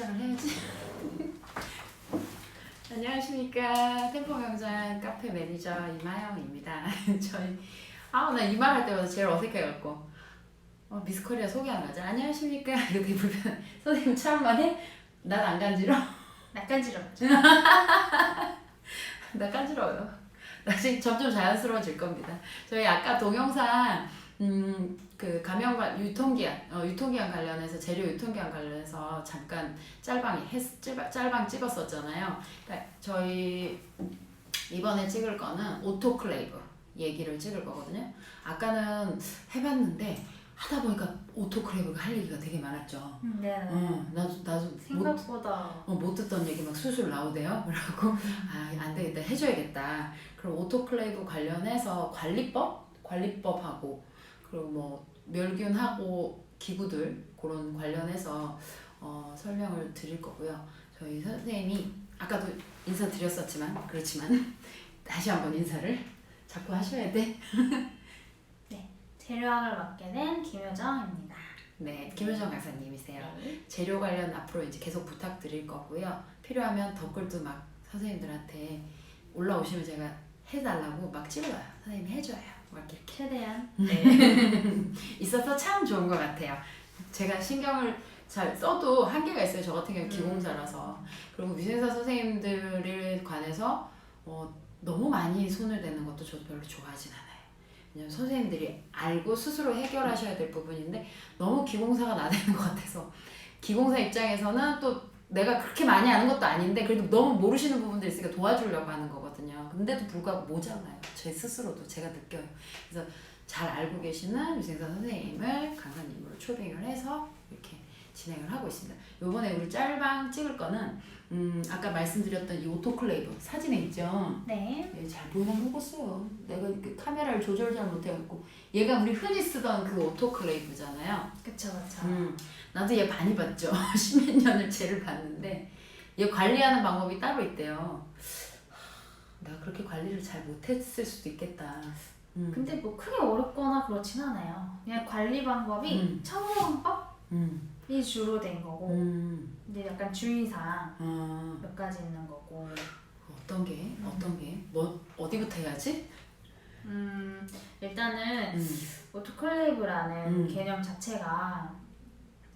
시작을 해야지. 안녕하십니까. 템포명장 카페 매니저 이마영입니다. 저희 나 이 말 할 때마다 제일 어색해갖고 미스코리아 소개하는 거죠. 안녕하십니까. 이거 되게 불편해. 선생님 차만 해? 난 안 간지러? 나 간지러. 나 간지러워요. 나중에 점점 자연스러워질 겁니다. 저희 아까 동영상 그 감염관 유통기한 관련해서 재료 유통기한 관련해서 잠깐 짤방 찍었었잖아요. 그러니까 저희 이번에 찍을 거는 오토클레이브 얘기를 찍을 거거든요. 아까는 해봤는데 하다 보니까 오토클레이브가 할 얘기가 되게 많았죠. 네. 나도 생각보다 못 듣던 얘기 막 술술 나오대요. 그래갖고 안 되겠다, 해줘야겠다. 그리고 오토클레이브 관련해서 관리법하고 그리고 뭐 멸균하고 기구들 그런 관련해서 설명을 드릴 거고요. 저희 선생님이 아까도 인사드렸었지만 그렇지만 다시 한번 인사를 자꾸 하셔야 돼. 재료학을 맡게 된 김효정입니다. 네, 김효정 강사님이세요. 네. 재료 관련 앞으로 이제 계속 부탁드릴 거고요. 필요하면 댓글도 막 선생님들한테 올라오시면 제가 해달라고 막 찔러요. 선생님이 해줘요. 막 이렇게. 최대한 있어서 참 좋은 것 같아요. 제가 신경을 잘 써도 한계가 있어요. 저 같은 경우 기공자라서. 그리고 위생사 선생님들에 관해서 너무 많이 손을 대는 것도 저도 별로 좋아하진 않아요. 왜냐면 선생님들이 알고 스스로 해결하셔야 될 부분인데 너무 기공사가 나대는 것 같아서 기공사 입장에서는 또 내가 그렇게 많이 아는 것도 아닌데 그래도 너무 모르시는 부분들이 있으니까 도와주려고 하는 거거든요. 근데도 불구하고 모자라요. 제 스스로도 제가 느껴요. 그래서 잘 알고 계시는 위생사 선생님을 강사님으로 초빙을 해서 이렇게 진행을 하고 있습니다. 요번에 우리 짤방 찍을 거는 아까 말씀드렸던 이 오토클레이브 사진에 있죠? 네. 잘 보이나 모르겠어요. 내가 그 카메라를 조절 잘 못해갖고 얘가 우리 흔히 쓰던 그 오토클레이브잖아요. 그쵸. 나도 얘 많이 봤죠. 십몇 년을 쟤를 봤는데 얘 관리하는 방법이 따로 있대요. 내가 그렇게 관리를 잘 못했을 수도 있겠다. 근데 뭐 크게 어렵거나 그렇진 않아요. 그냥 관리 방법이 청소방법이 주로 된 거고 근데 약간 주의사항 몇 가지 있는 거고. 어떤 게? 뭐 어디부터 해야지? 일단은 오토클레이브라는 개념 자체가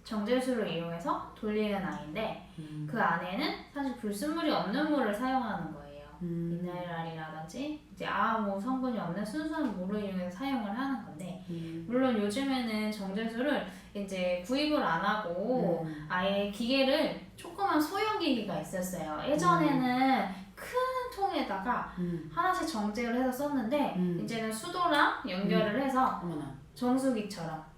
정제수를 이용해서 돌리는 아이인데 그 안에는 사실 불순물이 없는 물을 사용하는 거예요. 미네랄이라든지 이제 아무 성분이 없는 순수한 물을 이용해서 사용을 하는 건데 물론 요즘에는 정제수를 이제 구입을 안 하고 아예 기계를 조그만 소형 기기가 있었어요. 예전에는 큰 통에다가 하나씩 정제를 해서 썼는데 이제는 수도랑 연결을 해서 정수기처럼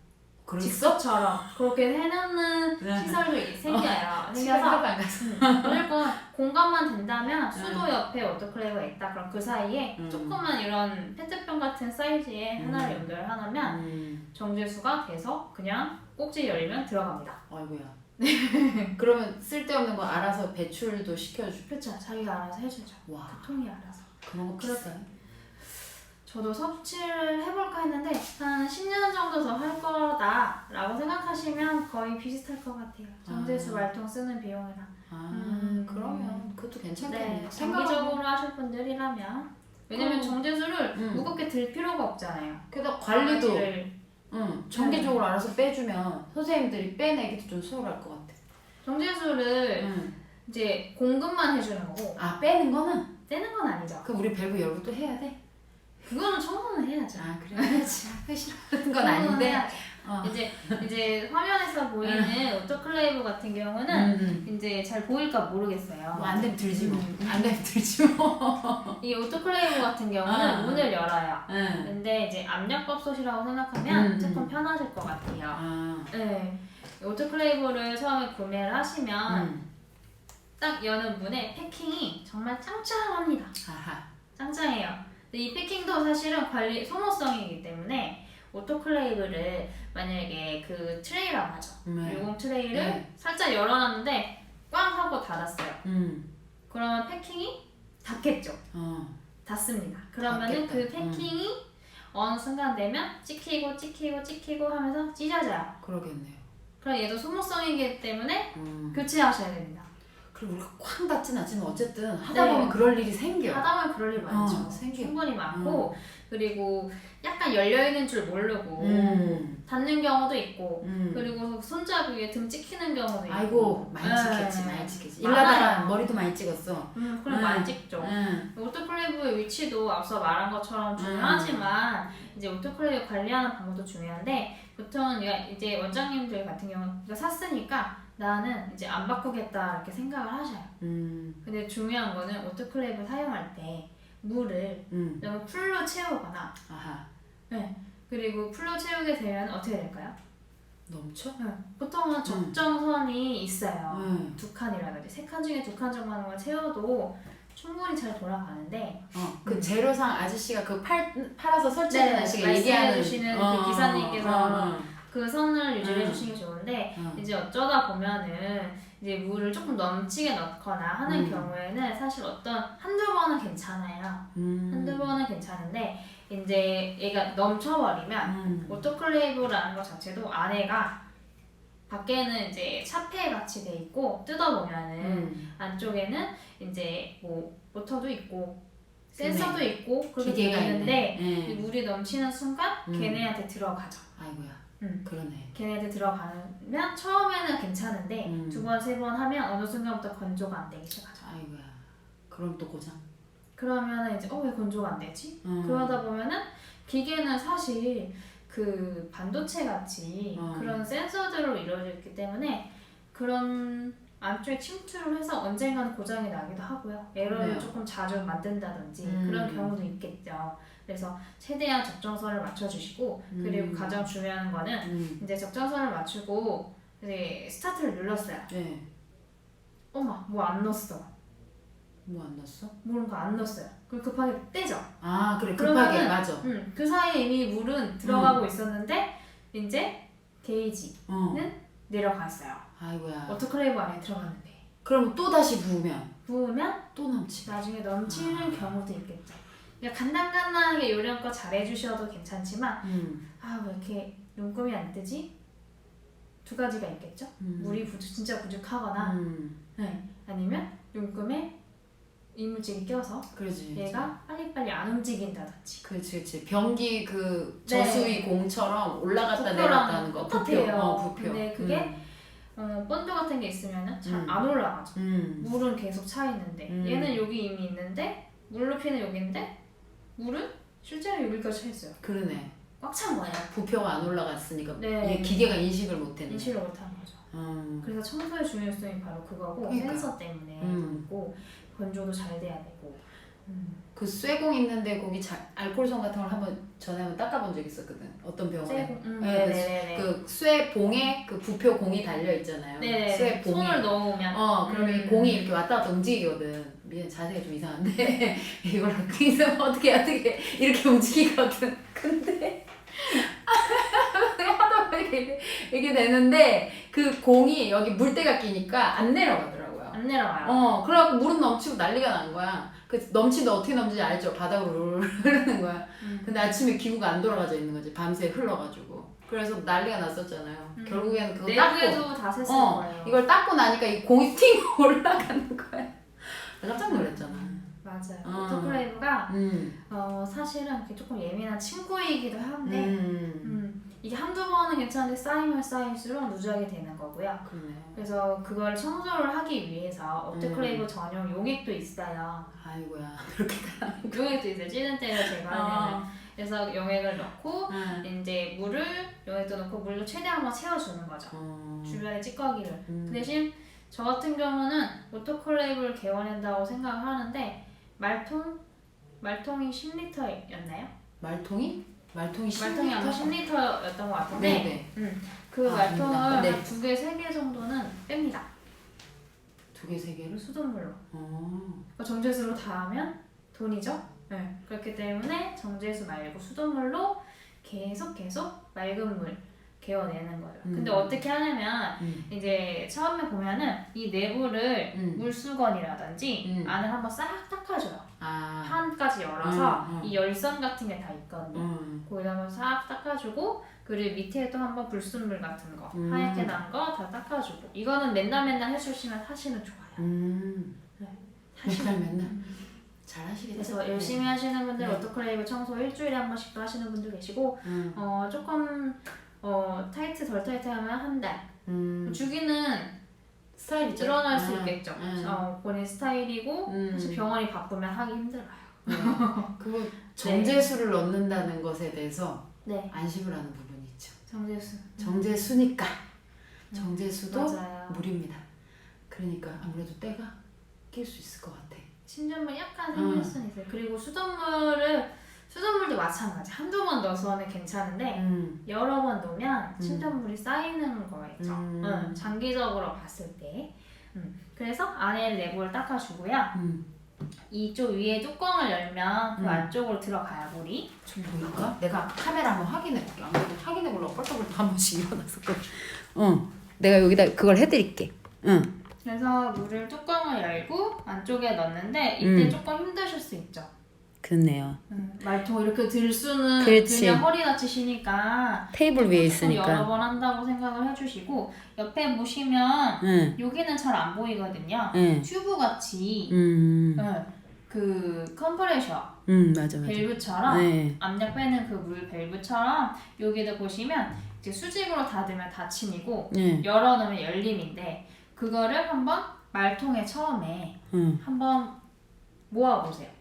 직수처럼 그렇게 해놓는 시설도 생겨요. 생겨서 무조건 공간만 된다면 수도 옆에 오토클레이브가 있다. 그럼 그 사이에 조그만 이런 페트병 같은 사이즈의 하나를 연결하면 정제수가 돼서 그냥 꼭지 열리면 들어갑니다. 아이고야. 그러면 쓸데없는 거 알아서 배출도 시켜주고. 그렇죠. 자기가 알아서 해주죠. 와. 그 통이 알아서. 그런 거 비싸요? 저도 섭취를 해볼까 했는데 한 10년 정도 더 할 거다 라고 생각하시면 거의 비슷할 것 같아요. 정제수 말통 쓰는 비용이랑. 그러면 그것도 괜찮겠네요. 네, 장기적으로 하실 분들이라면. 왜냐면 정제수를 무겁게 들 필요가 없잖아요. 게다가 관리도 정기적으로 알아서 빼주면 선생님들이 빼내기도 좀 수월할 것 같아. 정제수를 이제 공급만 해주는 거고. 빼는 거는? 떼는 건 아니죠. 그럼 우리 밸브 열고 또 해야 돼? 그거는 청소는 해야죠. 그래 해야지. 하기 싫어하는 건 아닌데. 이제 화면에서 보이는 오토클레이브 같은 경우는 이제 잘 보일까 모르겠어요. 뭐 안 되면 들지 뭐. 안 되면 들지 뭐. 이 오토클레이브 같은 경우는 문을 열어요. 근데 이제 압력밥솥이라고 생각하면 조금 편하실 것 같아요. 네. 오토클레이브를 처음에 구매를 하시면 딱 여는 문의 패킹이 정말 짱짱합니다. 짱짱해요. 근데 이 패킹도 사실은 관리 소모성이기 때문에 오토클레이브를 만약에 그 트레이라고 하죠. 유공 트레이를 살짝 열어놨는데 꽝 하고 닫았어요. 그러면 패킹이 닫겠죠. 닫습니다. 그러면은 그 패킹이 어느 순간 되면 찍히고 하면서 찢어져요. 그러겠네요. 그럼 얘도 소모성이기 때문에 교체하셔야 됩니다. 그리고 우리가 쾅 닿진 않지만 어쨌든 하다 네. 보면 그럴 일이 생겨. 하다 보면 그럴 일 많죠. 생겨. 충분히 많고 그리고 약간 열려있는 줄 모르고 닿는 경우도 있고 그리고 손잡이에 등 찍히는 경우도 있고 아이고 많이 찍혔지 네. 많이 찍혔지. 많아요. 일하다가 머리도 많이 찍었어. 그럼 많이 찍죠. 오토클레이브의 위치도 앞서 말한 것처럼 중요하지만 이제 오토클레이브 관리하는 방법도 중요한데 보통은 이제 원장님들 같은 경우 이거 샀으니까 나는 이제 안 바꾸겠다 이렇게 생각을 하셔요. 근데 중요한 거는 오토클레이브 사용할 때 물을 너무 풀로 채우거나 아하. 네. 그리고 풀로 채우게 되면 어떻게 될까요? 넘쳐? 보통은 적정선이 있어요. 2칸이라든지 3칸 중에 2칸 정도만 채워도 충분히 잘 돌아가는데 그 재료상 아저씨가 그 팔아서 설치하는 아저씨가 얘기하는 말씀해주시는 그 기사님께서 그 선을 유지해 주시는 게 좋은데 이제 어쩌다 보면은 이제 물을 조금 넘치게 넣거나 하는 경우에는 사실 한두 번은 괜찮아요. 한두 번은 괜찮은데 이제 얘가 넘쳐버리면 오토클레이브라는 것 자체도 안에가 밖에는 이제 차폐 같이 돼 있고 뜯어보면은 안쪽에는 이제 뭐 모터도 있고 센서도 있고 그렇게 돼 있는데 이 물이 넘치는 순간 걔네한테 들어가죠. 아이고야. 그러네. 걔네들 들어가면 처음에는 괜찮은데 두 번, 세 번 하면 어느 순간부터 건조가 안 되기 시작하죠. 아이고야. 그럼 또 고장. 그러면은 이제 왜 건조가 안 되지? 그러다 보면은 기계는 사실 그 반도체 같이 그런 센서들로 이루어져 있기 때문에 그런 안쪽에 침투를 해서 언젠가는 고장이 나기도 하고요. 에러를 조금 자주 만든다든지 그런 경우도 있겠죠. 그래서 최대한 적정선을 맞춰주시고 그리고 가장 중요한 거는 이제 적정선을 맞추고 이제 스타트를 눌렀어요. 네. 어머 뭐 안 넣었어. 뭐 안 넣었어? 뭔가 안 넣었어요. 그럼 급하게 떼죠. 아 그래 급하게 그러면은, 맞아. 그 사이에 이미 물은 들어가고 있었는데 이제 게이지는 내려갔어요. 아이고야. 오토클레이브 안에 들어갔는데. 그럼 또 다시 부으면 또 넘치. 나중에 넘치는 경우도 있겠죠. 그러니까 간단간단하게 요령껏 잘해주셔도 괜찮지만 왜 이렇게 눈금이 안 뜨지? 두 가지가 있겠죠. 물이 진짜 부족하거나 네. 아니면 눈금에 이물질이 껴서 그렇지. 얘가 빨리빨리 안 움직인다든지. 그렇지. 변기 그 저수위 공처럼 올라갔다 부표랑 내려갔다 하는 거. 똑같아요. 부표. 근데 그게 본드 같은 게 있으면 잘 안 올라가죠. 물은 계속 차 있는데 얘는 여기 이미 있는데 물 높이는 여기인데 물은 실제로 여기까지 차 있어요. 그러네. 꽉 찬 거예요. 부표가 안 올라갔으니까 네. 이게 기계가 인식을 못했네. 인식을 못한 거죠. 그래서 청소의 중요성이 바로 그거고 그러니까. 센서 때문에 있고 건조도 잘 돼야 되고. 그 쇠공 있는데 거기 알코올성 같은 걸 전에 한번 닦아본 적 있었거든. 어떤 병원에. 네네네. 그 쇠봉에 그 부표 공이 달려 있잖아요. 네네. 쇠봉에. 손을 넣으면. 그러면 이 공이 이렇게 왔다 갔다 움직이거든. 미안 자세가 좀 이상한데 이걸 있으면 어떻게 이렇게 움직이거든. 근데 하다 보니까 이게 되는데 그 공이 여기 물때가 끼니까 안 내려가더라고요. 안 내려가요. 그래갖고 물은 넘치고 난리가 난 거야. 그 넘치는데 어떻게 넘치는지 알죠? 바닥으로 흐르는 거야. 근데 아침에 기구가 안 돌아가져 있는 거지. 밤새 흘러가지고. 그래서 난리가 났었잖아요. 결국에는 그거 닦고. 내부에도 다 샜을 거예요. 이걸 닦고 나니까 이 공이 튕 올라가는 거야. 깜짝 놀랐잖아. 맞아요. 오토클레이브가 사실은 이렇게 조금 예민한 친구이기도 한데 이게 한두 번은 괜찮은데 쌓이면 쌓일수록 누적이 되는 거고요. 그러네. 그래서 그걸 청소를 하기 위해서 오토클레이브 전용 용액도 있어요. 아이고야 그렇게 용액도 있어요. 찌든 때를 제거하는. 그래서 용액을 넣고 이제 용액도 넣고 물로 최대한 한번 채워주는 거죠. 주변에 찌꺼기를. 그 대신 저 같은 경우는 오토클레이브를 개원한다고 생각을 하는데 말통이 10리터였나요? 말통이 아마 10리터였던 것 같은데 그 말통을 한 2개, 3개 정도는 뺍니다. 2개, 3개를? 수돗물로. 그러니까 정제수로 닿으면 돈이죠? 네. 그렇기 때문에 정제수 말고 수돗물로 계속 맑은 물 개어내는 거예요. 근데 어떻게 하냐면 이제 처음에 보면은 이 내부를 물수건이라든지 안을 한번 싹 닦아줘요. 판까지 열어서 이 열선 같은 게 다 있거든요. 거기다 한번 싹 닦아주고 그리고 밑에 또 한번 불순물 같은 거 하얗게 난 거 다 닦아주고 이거는 맨날 해주시면 사실은 좋아요. 네. 맨날 잘 하시겠죠? 그래서 열심히 하시는 분들 네. 오토클레이브 청소 일주일에 한 번씩도 하시는 분들 계시고 조금 타이트 덜 타이트하면 한 달. 주기는 스타일이죠. 늘어날 수 있겠죠. 본인 스타일이고 사실 병원이 바쁘면 하기 힘들어요. 네. 그리고 정제수를 넣는다는 것에 대해서 네. 안심을 하는 부분이 있죠. 정제수. 정제수니까 정제수도 맞아요. 물입니다. 그러니까 아무래도 때가 낄 수 있을 것 같아. 신전물 약간 생길 수는 있어요. 그리고 수돗물도 마찬가지. 한두 번 넣어서는 괜찮은데 여러 번 넣으면 신전물이 쌓이는 거 있죠. 장기적으로 봤을 때. 그래서 안에 내부를 닦아주고요. 이쪽 위에 뚜껑을 열면 그 안쪽으로 들어가요, 물이. 좀 보일까? 내가 카메라 한번 확인해볼게. 안 그래도 확인해보려고 뻘떡뻘떡 한 번씩 일어났었거든. 내가 여기다 그걸 해드릴게. 그래서 물을 뚜껑을 열고 안쪽에 넣는데 이때 조금 힘드실 수 있죠. 그렇네요. 말통 이렇게 들면 그렇지. 허리 다치시니까 테이블 위에 여러 있으니까. 번 한다고 생각을 해주시고 옆에 보시면 여기는 잘 안 보이거든요. 튜브 같이 그 컴프레셔 맞아. 밸브처럼 네. 압력 빼는 그 물 밸브처럼 여기다 보시면 이제 수직으로 닫으면 닫힘이고 열어놓으면 열림인데 그거를 한번 말통에 처음에 한번 모아보세요.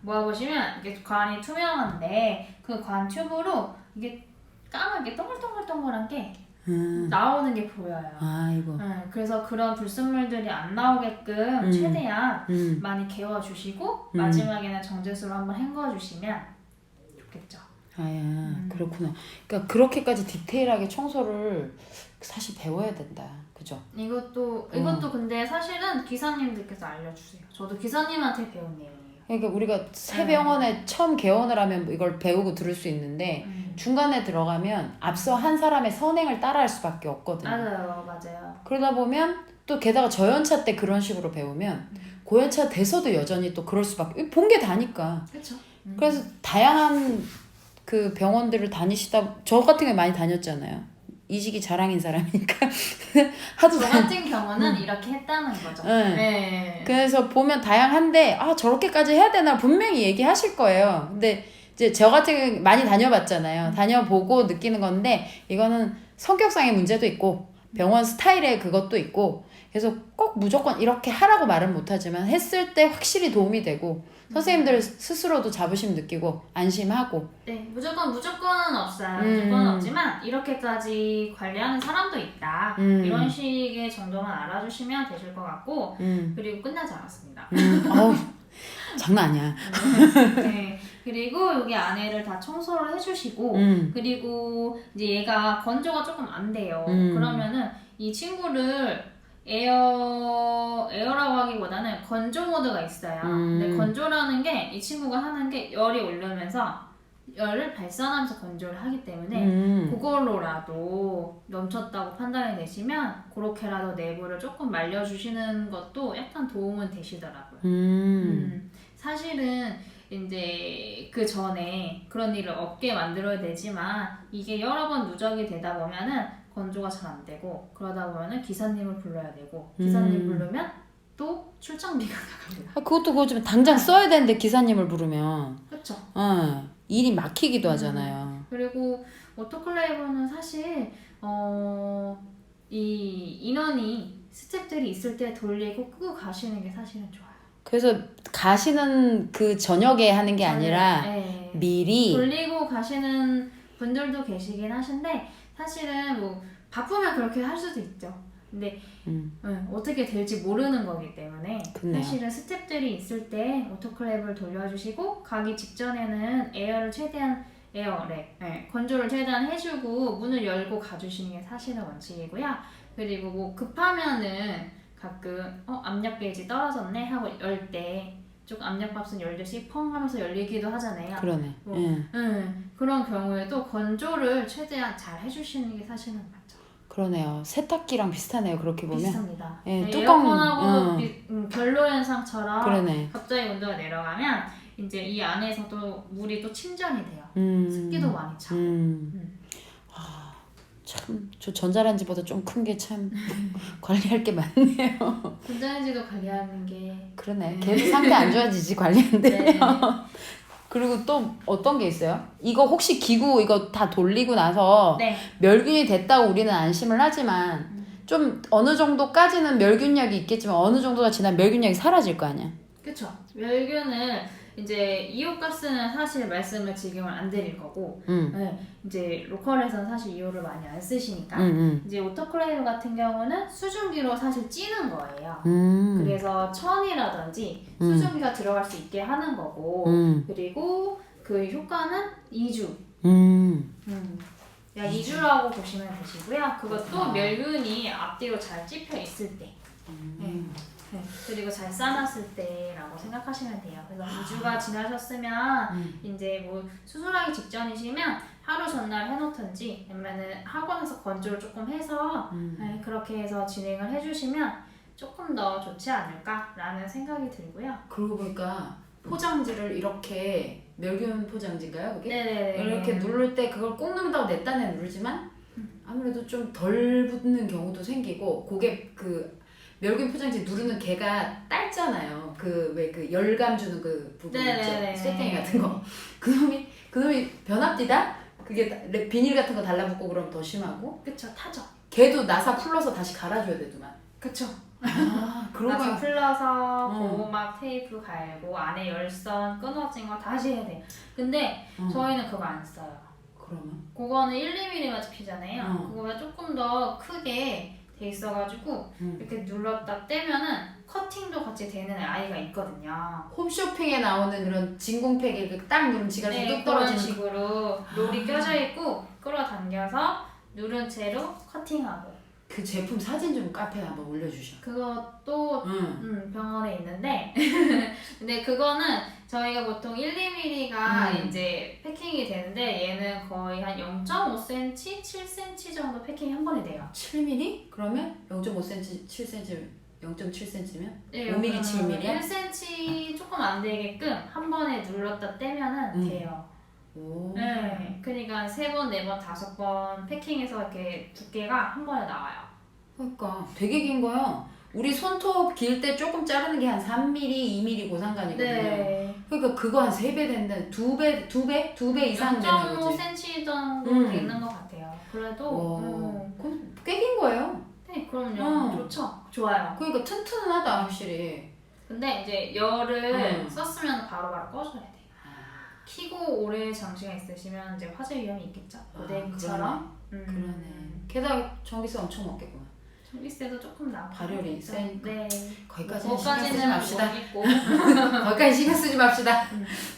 모아보시면 이게 관이 투명한데 그 관 튜브로 이게 까맣게 동글동글동글한 게 나오는 게 보여요. 이거. 그래서 그런 불순물들이 안 나오게끔 최대한 많이 개워주시고 마지막에는 정제수로 한번 hen궈주시면 좋겠죠. 그렇구나. 그러니까 그렇게까지 디테일하게 청소를 사실 배워야 된다. 그죠? 이것도 근데 사실은 기사님들께서 알려주세요. 저도 기사님한테 배운 내용이에요. 그러니까 우리가 새 병원에 처음 개원을 하면 이걸 배우고 들을 수 있는데 중간에 들어가면 앞서 한 사람의 선행을 따라할 수밖에 없거든요. 맞아요. 그러다 보면 또 게다가 저연차 때 그런 식으로 배우면 고연차 돼서도 여전히 또 그럴 수밖에 본 게 다니까. 그렇죠. 그래서 다양한 그 병원들을 다니시다 저 같은 경우에 많이 다녔잖아요. 이직이 자랑인 사람이니까 하도 저 같은 경우는 이렇게 했다는 거죠. 네. 그래서 보면 다양한데 저렇게까지 해야 되나 분명히 얘기하실 거예요. 근데 이제 저 같은 경우 많이 다녀봤잖아요. 다녀보고 느끼는 건데 이거는 성격상의 문제도 있고 병원 스타일의 그것도 있고 그래서 꼭 무조건 이렇게 하라고 말은 못하지만 했을 때 확실히 도움이 되고 선생님들 스스로도 자부심 느끼고 안심하고. 네, 무조건은 없어요. 무조건은 없지만 이렇게까지 관리하는 사람도 있다. 이런 식의 정도만 알아주시면 되실 것 같고 그리고 끝나지 않았습니다. 장난 아니야. 네, 그리고 여기 안에를 다 청소를 해주시고 그리고 이제 얘가 건조가 조금 안 돼요. 그러면은 이 친구를 에어라고 하기보다는 건조 모드가 있어요. 근데 건조라는 게 이 친구가 하는 게 열이 오르면서 열을 발산하면서 건조를 하기 때문에 그걸로라도 넘쳤다고 판단이 되시면 그렇게라도 내부를 조금 말려주시는 것도 약간 도움은 되시더라고요. 사실은 이제 그 전에 그런 일을 없게 만들어야 되지만 이게 여러 번 누적이 되다 보면은 건조가 잘 안 되고 그러다 보면은 기사님을 불러야 되고 기사님 부르면 또 출장비가 나갑니다. 그것도 그거지만 당장 써야 되는데 기사님을 부르면 그렇죠. 일이 막히기도 하잖아요. 그리고 오토클레이브는 사실 이 인원이 스텝들이 있을 때 돌리고 끄고 가시는 게 사실은 좋아요. 그래서 가시는 그 저녁에 하는 게 아니라 미리 돌리고 가시는 분들도 계시긴 하신데 사실은 뭐 바쁘면 그렇게 할 수도 있죠. 근데 어떻게 될지 모르는 거기 때문에 그렇네요. 사실은 스텝들이 있을 때 오토클레이브를 돌려주시고 가기 직전에는 에어를 최대한 건조를 최대한 해주고 문을 열고 가주시는 게 사실은 원칙이고요. 그리고 뭐 급하면은 가끔 압력 게이지 떨어졌네 하고 열 때 조금 압력밥솥 열듯이 펑 하면서 열리기도 하잖아요. 그러네. 그런 경우에도 건조를 최대한 잘 해주시는 게 사실은 맞죠. 그러네요. 세탁기랑 비슷하네요. 그렇게 보면. 비슷합니다. 뚜껑. 에어컨하고 별로 현상처럼 그러네. 갑자기 온도가 내려가면 이제 이 안에서도 물이 또 침전이 돼요. 습기도 많이 차고. 참, 저 전자레인지보다 좀 큰 게 참 관리할 게 많네요. 전자레인지도 관리하는 게 그러네. 걔도 상태 안 좋아지지 관리한대요. 네. 그리고 또 어떤 게 있어요? 이거 혹시 기구 이거 다 돌리고 나서 네. 멸균이 됐다고 우리는 안심을 하지만 좀 어느 정도까지는 멸균약이 있겠지만 어느 정도가 지나면 멸균약이 사라질 거 아니야. 그쵸. 멸균은 이제 이오가스는 사실 말씀을 지금은 안 드릴 거고, 네, 이제 로컬에서는 사실 이오를 많이 안 쓰시니까, 이제 오토클레이브 같은 경우는 수증기로 사실 찌는 거예요. 그래서 천이라든지 수증기가 들어갈 수 있게 하는 거고, 그리고 그 효과는 2주. 약 2주라고 보시면 되시고요. 그것도 멸균이 앞뒤로 잘 찝혀 있을 때. 네. 네. 그리고 잘 싸놨을 때라고 생각하시면 돼요. 그래서 2주가 지나셨으면 이제 뭐 수술하기 직전이시면 하루 전날 해놓던지 아니면은 학원에서 건조를 조금 해서 네, 그렇게 해서 진행을 해주시면 조금 더 좋지 않을까라는 생각이 들고요. 그러고 보니까 포장지를 이렇게 멸균 포장지인가요? 그게? 네네네. 이렇게 누를 때 그걸 꼭 누른다고 내 딴에 누르지만 아무래도 좀 덜 붙는 경우도 생기고 그게 그 멸균 포장지 누르는 개가 짧잖아요. 그 왜 그 열감 주는 그 부분 있죠. 쇠땡이 같은 거. 그놈이 변압디다? 그게 비닐 같은 거 달라붙고 그러면 더 심하고. 그쵸, 타죠. 걔도 나사 풀러서 다시 갈아줘야 되더만. 그쵸. 그런 나사 거 풀러서 보호막 테이프 갈고 안에 열선 끊어진 거 다시 해야 돼요. 근데 저희는 그거 안 써요. 그러면? 그거는 1, 2mm만 잡히잖아요. 그거보다 조금 더 크게 돼 있어가지고 이렇게 눌렀다 떼면은 커팅도 같이 되는 아이가 있거든요. 홈쇼핑에 나오는 그런 진공팩에 딱 누르면 지가 뚝 그런 떨어지는 식으로 롤이 껴져 있고 끌어당겨서 누른 채로 커팅하고. 그 제품 사진 좀 카페에 한번 올려주셔. 그것도 병원에 있는데 근데 그거는 저희가 보통 1, 2mm가 이제 패킹이 되는데 얘는 거의 한 0.5cm, 7cm 정도 패킹이 한 번에 돼요. 7mm? 그러면 0.5cm, 7cm, 0.7cm면? 네, 5mm, 7mm야? 1cm 조금 안 되게끔 한 번에 눌렀다 떼면은 돼요. 오. 네, 그러니까 3번, 4번, 5번 패킹해서 이렇게 두께가 한 번에 나와요. 그러니까 되게 긴 거야. 우리 손톱 길 때 조금 자르는 게 한 3mm, 2mm 그 상관이거든요. 네. 그러니까 그거 한 3배 된다. 2배 이상 되는 거지. 0.5cm 정도 되는 것 같아요. 그래도 그럼 꽤 긴 거예요. 네, 그럼요. 좋죠. 좋아요. 그러니까 튼튼하다 확실히. 근데 이제 열을 썼으면 바로바로 꺼줘야 돼요. 키고 오래 장시간 있으시면 이제 화재 위험이 있겠죠. 고데기처럼. 그러네. 게다가 전기세 엄청 먹겠구나. 전기세도 조금 나고. 발열이 세니까. 네. 거기까지는 신경 쓰지 맙시다. 모르겠고. 거기까지 신경 쓰지 맙시다.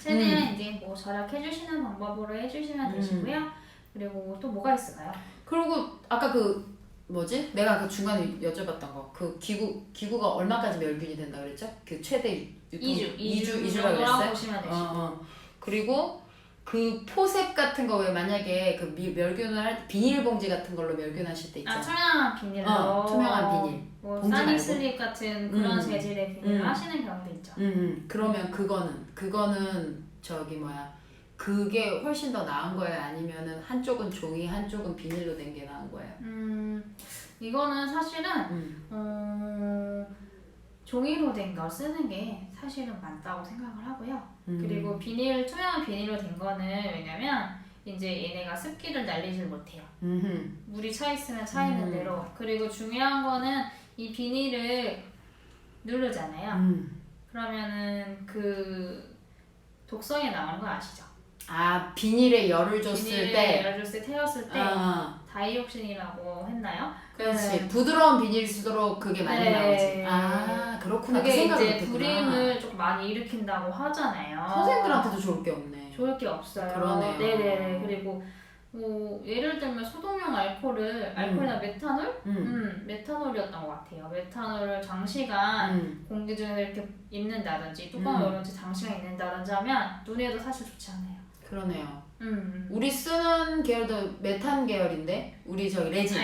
최대한 이제 뭐 절약해주시는 방법으로 해주시면 되시고요. 그리고 또 뭐가 있을까요? 그리고 아까 그 뭐지? 내가 그 중간에 여쭤봤던 거. 그 기구가 얼마까지 멸균이 된다 그랬죠? 그 최대 2주라 그랬어요? 보시면 되시고. 그리고 그 포셉 같은 거 왜 만약에 그 멸균을 할 비닐봉지 같은 걸로 멸균하실 때 있잖아요. 투명한 비닐로. 투명한 비닐. 뭐 봉지 사니슬립 같은 그런 재질의 비닐을 하시는 경우도 있죠. 그러면 그거는 저기 뭐야? 그게 훨씬 더 나은 거예요? 아니면은 한쪽은 종이, 한쪽은 비닐로 된 게 나은 거예요? 이거는 사실은 종이로 된 거 쓰는 게 사실은 맞다고 생각을 하고요. 그리고 투명한 비닐로 된 거는 왜냐면 이제 얘네가 습기를 날리질 못해요. 물이 차 있으면 차 있는 대로. 그리고 중요한 거는 이 비닐을 누르잖아요. 그러면은 그 독성이 나오는 거 아시죠? 아, 비닐에 열을 줬을 때 태웠을 때 다이옥신이라고 했나요? 그렇지. 부드러운 비닐일수록 그게 많이 나오지. 아, 그렇구나. 그게 그 이제 불임을 좀 많이 일으킨다고 하잖아요. 선생님들한테도 좋을 게 없네. 좋을 게 없어요. 그러네요. 네네. 그리고 뭐 예를 들면 소독용 알코올이나 메탄올? 메탄올이었던 것 같아요. 메탄올을 장시간 공기 중에 이렇게 입는다든지 뚜껑을 열어놓지 장시간 입는다든지 하면 눈에도 사실 좋지 않아요. 그러네요. 우리 쓰는 계열도 메탄 계열인데 우리 저기 레진.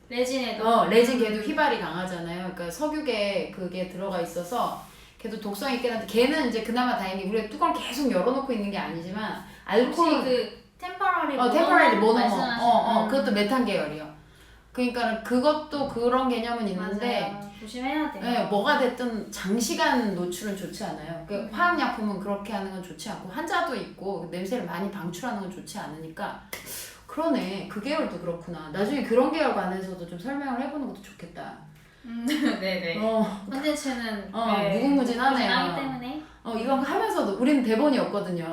레진에도 레진 걔도 휘발이 강하잖아요. 그러니까 석유계 그게 들어가 있어서 걔도 독성이 있긴 한데 걔는 이제 그나마 다행히 우리가 뚜껑을 계속 열어놓고 있는 게 아니지만 알코올 혹시 그 템퍼러리 템포러리 모노머. 말씀하시는 그것도 메탄 계열이요. 그러니까 그것도 그런 개념은 있는데 맞아요. 조심해야 돼요. 네, 뭐가 됐든 장시간 노출은 좋지 않아요. 그 화학약품은 그렇게 하는 건 좋지 않고 환자도 있고 냄새를 많이 방출하는 건 좋지 않으니까 그러네. 그 계열도 그렇구나. 나중에 그런 계열 관해서도 좀 설명을 해보는 것도 좋겠다. 네네. 콘텐츠는 무궁무진하네요. 하기 때문에 이건 하면서도 우리는 대본이 없거든요.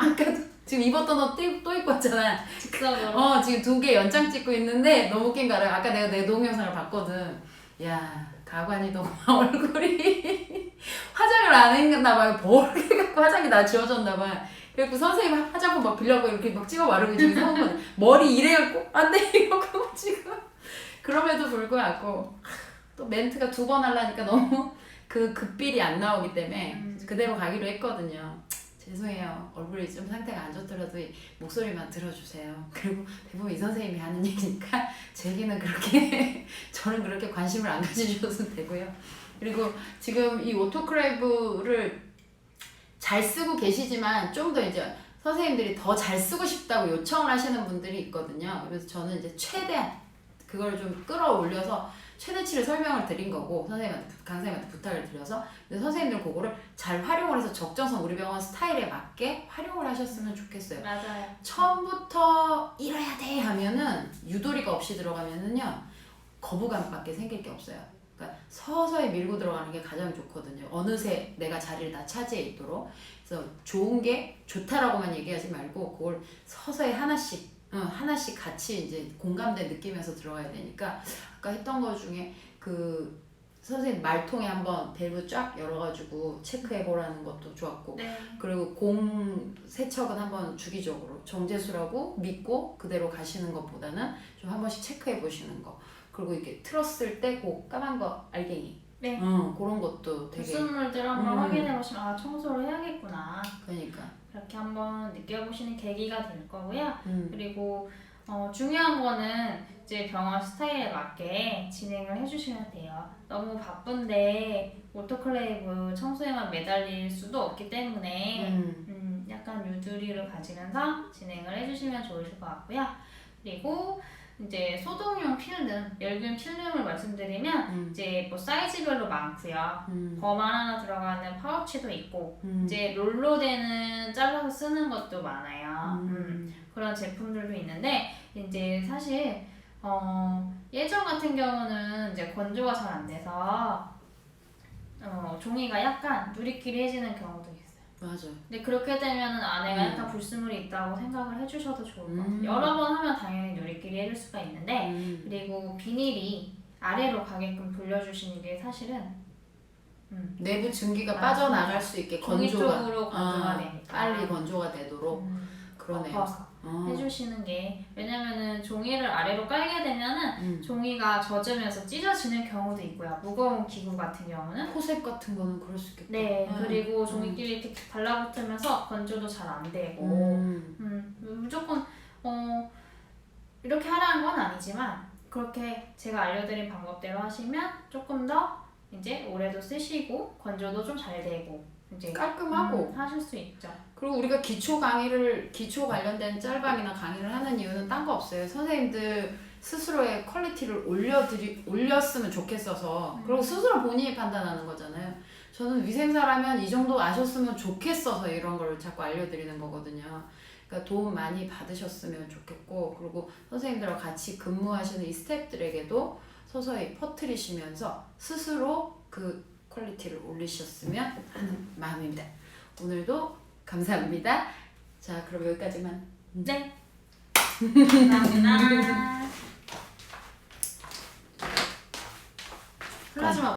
아까도 지금 입었던 옷 또 입고 왔잖아. 즉석으로. 지금 2개 연장 찍고 있는데 너무 웃긴 거 알아요? 아까 내가 내 동영상을 봤거든. 야, 가관이도 얼굴이 화장을 안 했나 봐요. 버르게 갖고 화장이 다 지워졌나 봐. 그래갖고 선생님 화장품 막 빌려고 이렇게 막 찍어 바르고 지금 사온 머리 이래갖고 안 돼 이러고 지금 그럼에도 불구하고 또 멘트가 2번 하려니까 너무 그 급빌이 안 나오기 때문에 그대로 가기로 했거든요. 죄송해요. 얼굴이 좀 상태가 안 좋더라도 목소리만 들어주세요. 그리고 대부분 이 선생님이 하는 얘기니까 제 얘기는 그렇게 저는 그렇게 관심을 안 가지셔도 되고요. 그리고 지금 이 오토클레이브를 잘 쓰고 계시지만 좀 더 이제 선생님들이 더 잘 쓰고 싶다고 요청을 하시는 분들이 있거든요. 그래서 저는 이제 최대한 그걸 좀 끌어올려서 최대치를 설명을 드린 거고 강사님한테 부탁을 드려서 근데 선생님들 그거를 잘 활용을 해서 적정성 우리 병원 스타일에 맞게 활용을 하셨으면 좋겠어요. 맞아요. 처음부터 이래야 돼 하면은 유도리가 없이 들어가면은요 거부감밖에 생길 게 없어요. 그러니까 서서히 밀고 들어가는 게 가장 좋거든요. 어느새 내가 자리를 다 차지해 있도록. 그래서 좋은 게 좋다라고만 얘기하지 말고 그걸 서서히 하나씩 같이 이제 공감대 느끼면서 들어가야 되니까 아까 했던 거 중에 그 선생님 말통에 한번 밸브 쫙 열어가지고 체크해보라는 것도 좋았고 네. 그리고 공 세척은 한번 주기적으로 정제수라고 믿고 그대로 가시는 것보다는 좀 한 번씩 체크해 보시는 거 그리고 이렇게 틀었을 때 그 까만 거 알갱이 네. 그런 것도 되게 불순물들 한번 확인해 보시면 아 청소를 해야겠구나. 그러니까 그렇게 한번 느껴보시는 계기가 될 거고요. 그리고 중요한 거는 이제 병원 스타일에 맞게 진행을 해주셔야 돼요. 너무 바쁜데 오토클레이브 청소에만 매달릴 수도 없기 때문에 약간 유두리를 가지면서 진행을 해주시면 좋으실 것 같고요. 그리고 이제 소독용 필름, 멸균 필름을 말씀드리면 이제 뭐 사이즈별로 많고요. 범 하나 들어가는 파우치도 있고 이제 롤로 되는 잘라서 쓰는 것도 많아요. 그런 제품들도 있는데 이제 사실 예전 같은 경우는 이제 건조가 잘 안 돼서 종이가 약간 누리끼리해지는 경우도 있어요. 맞아. 근데 그렇게 되면은 안에가 약간 불순물이 있다고 생각을 해주셔도 좋을 것 같아요. 여러 번 하면 당연히 누리끼리 해줄 수가 있는데 그리고 비닐이 아래로 가게끔 돌려주시는 게 사실은 내부 증기가 맞아. 빠져나갈 수 있게 종이 건조가 쪽으로 건조가 되니까 빨리 건조가 되도록 그러네요. 엎어서 해주시는 게 왜냐면은 종이를 아래로 깔게 되면은 종이가 젖으면서 찢어지는 경우도 있고요. 무거운 기구 같은 경우는 포셉 같은 거는 그럴 수 있겠다. 네 그리고 종이끼리 이렇게 달라붙으면서 건조도 잘 안 되고 무조건 이렇게 하라는 건 아니지만 그렇게 제가 알려드린 방법대로 하시면 조금 더 이제 오래도 쓰시고 건조도 좀 잘 되고 이제 깔끔하고 하실 수 있죠. 그리고 우리가 기초 관련된 짤방이나 강의를 하는 이유는 딴 거 없어요. 선생님들 스스로의 퀄리티를 올렸으면 좋겠어서 그리고 스스로 본인이 판단하는 거잖아요. 저는 위생사라면 이 정도 아셨으면 좋겠어서 이런 걸 자꾸 알려드리는 거거든요. 그러니까 도움 많이 받으셨으면 좋겠고 그리고 선생님들과 같이 근무하시는 이 스태프들에게도 서서히 퍼뜨리시면서 스스로 그 퀄리티를 올리셨으면 하는 마음입니다. 오늘도 감사합니다. 자, 그럼 여기까지만. 네. 감사합니다. 플라즈마